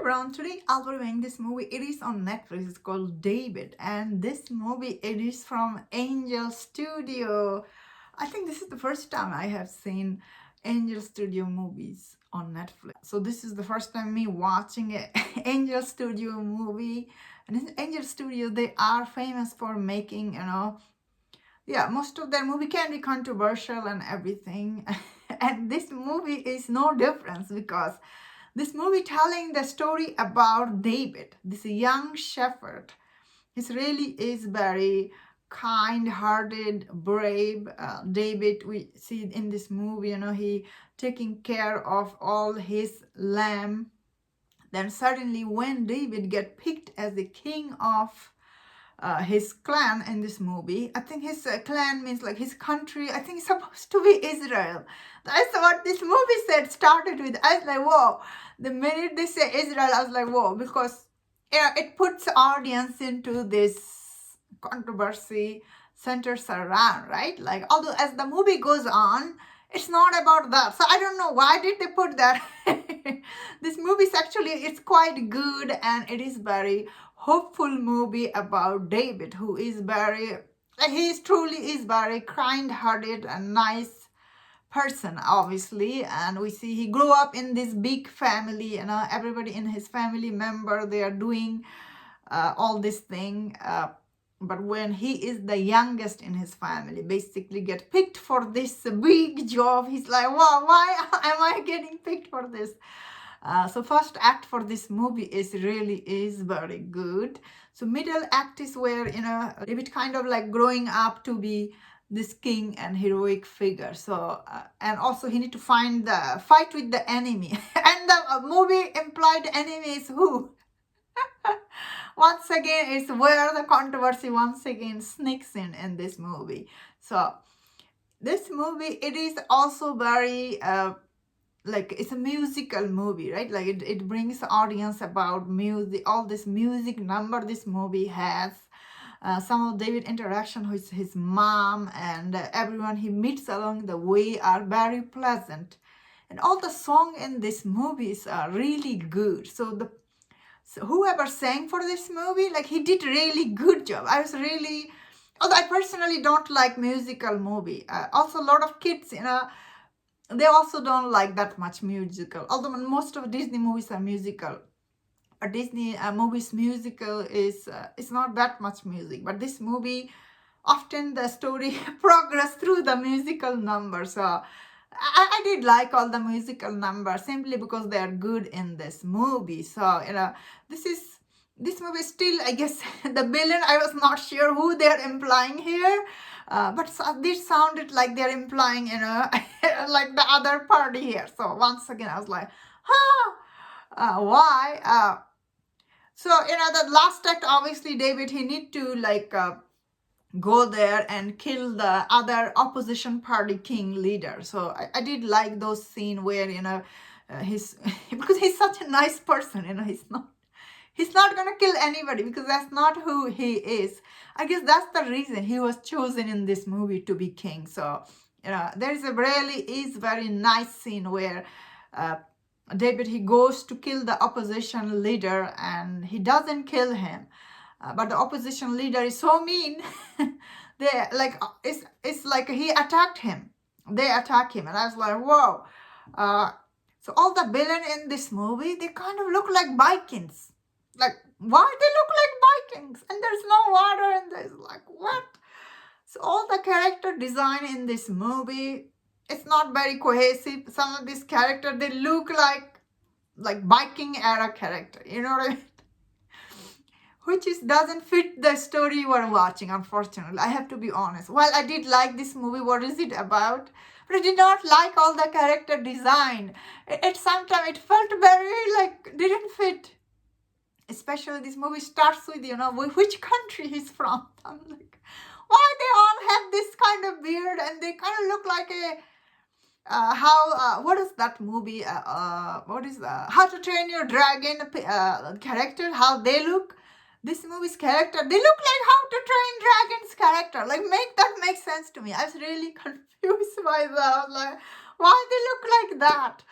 everyone, today I'll be reviewing this movie. It is on Netflix. It's called David, and this movie it is from Angel Studio. I think this is the first time I have seen Angel Studio movies on Netflix. So this is the first time me watching a Angel Studio movie. And in Angel Studio, they are famous for making, yeah, most of their movie can be controversial and everything. And this movie is no difference because this movie telling the story about David, this young shepherd. He really is very kind-hearted, brave. David, we see in this movie, he taking care of all his lamb. Then suddenly when David get picked as the king of his clan in this movie. I think his clan means like his country. I think it's supposed to be Israel. That's what this movie said, started with. I was like, whoa. The minute they say Israel, I was like, whoa, because it puts audience into this controversy centers around, right? Like, although as the movie goes on, it's not about that. So I don't know why did they put that. This movie is actually, it's quite good and it is very hopeful movie about David, who is very, he is truly is very kind-hearted and nice person, obviously. And we see he grew up in this big family, everybody in his family member, they are doing all this thing. But when he is the youngest in his family, basically get picked for this big job, he's like, wow, why am I getting picked for this? So first act for this movie is very good. So middle act is where, David kind of like growing up to be this king and heroic figure. So, and also he need to find the fight with the enemy. And the movie implied enemy is who? Once again, it's where the controversy once again sneaks in this movie. So this movie, it is also very, like it's a musical movie, right? Like it brings the audience about music, all this music number this movie has. Some of David interaction with his mom and everyone he meets along the way are very pleasant. And all the song in this movies are really good. So whoever sang for this movie, like he did really good job. I was really, although I personally don't like musical movie. Also a lot of kids, they also don't like that much musical. Although most of Disney movies are musical. A Disney movies musical is it's not that much music. But this movie, often the story progress through the musical numbers. So I did like all the musical numbers simply because they are good in this movie. So, this movie still, I guess, the villain, I was not sure who they're implying here. But this sounded like they're implying, like the other party here. So once again, I was like, why? So, the last act, obviously, David, he need to like go there and kill the other opposition party king leader. So I did like those scenes where, he's, because he's such a nice person, he's not gonna kill anybody because that's not who he is. I guess that's the reason he was chosen in this movie to be king. So, there is very nice scene where David, he goes to kill the opposition leader and he doesn't kill him. But the opposition leader is so mean. They like it's like he attacked him. They attack him, and I was like, whoa. So all the villain in this movie, they kind of look like Vikings. Like, why they look like Vikings? And there's no water, and there's like, what? So all the character design in this movie, it's not very cohesive. Some of these characters, they look like Viking era character. You know what I mean? Which doesn't fit the story you are watching, unfortunately. I have to be honest. While I did like this movie, what is it about? But I did not like all the character design. Sometimes it felt very like didn't fit. Especially this movie starts with, which country he's from. I'm like, why they all have this kind of beard and they kind of look like what is that movie? What is How to Train Your Dragon character? How they look? This movie's character, they look like How to Train Dragon's character. Like, make sense to me. I was really confused by that. Like, why they look like that?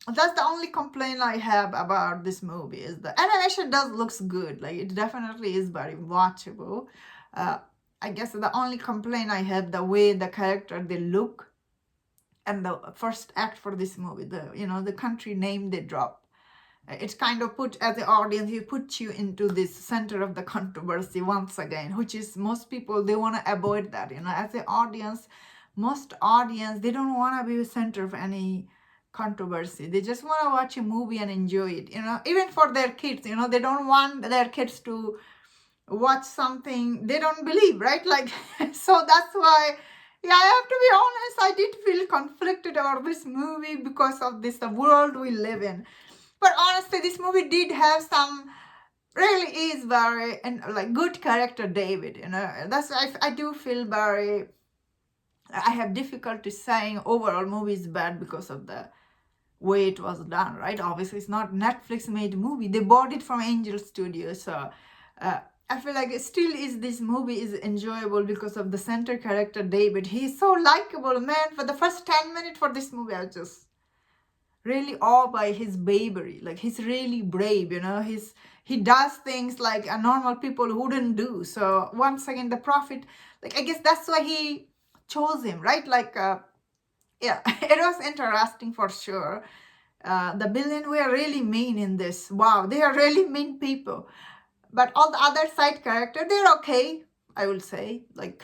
That's the only complaint I have about this movie. Is the animation does looks good, like it definitely is very watchable. uh, I guess the only complaint I have, the way the character they look, and the first act for this movie, the country name they drop, it's kind of put as the audience, he puts you into this center of the controversy once again, which is most people they want to avoid that, as the audience. Most audience, they don't want to be the center of any controversy. They just want to watch a movie and enjoy it, even for their kids. They don't want their kids to watch something they don't believe, right? Like, so that's why, yeah, I have to be honest, I did feel conflicted about this movie because of this, the world we live in. But honestly, this movie did have some, really is very, and like good character David, that's why I do feel very, I have difficulty saying overall movie is bad because of the way it was done, right? Obviously it's not Netflix made movie, they bought it from Angel Studios. So uh, I feel like it still is, this movie is enjoyable because of the center character David. He's so likable, man. For the first 10 minutes for this movie, I was just really awed by his bravery. Like, he's really brave, he does things like a normal people wouldn't do. So once again, the prophet, like, I guess that's why he chose him, right? Like, yeah, it was interesting for sure. The villain were really mean in this. Wow, they are really mean people. But all the other side character, they're okay, I will say. Like,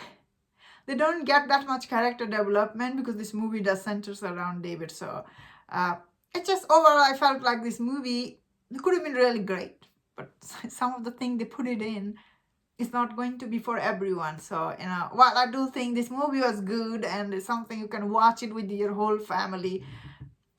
they don't get that much character development because this movie does centers around David. So it's just overall, I felt like this movie, it could have been really great. But some of the things they put it in, it's not going to be for everyone. So, while I do think this movie was good and it's something you can watch it with your whole family,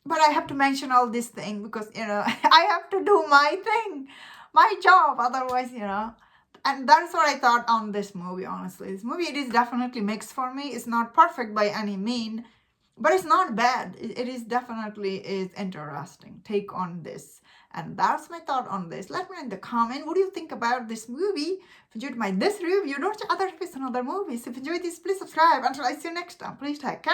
but I have to mention all this thing because, I have to do my thing, my job. Otherwise, and that's what I thought on this movie, honestly. This movie, it is definitely mixed for me. It's not perfect by any mean, but it's not bad. It is definitely is interesting take on this. And that's my thought on this. Let me know in the comment, what do you think about this movie? If you enjoyed my this review, don't watch other reviews on other movies. If you enjoyed this, please subscribe. Until I see you next time, please take care.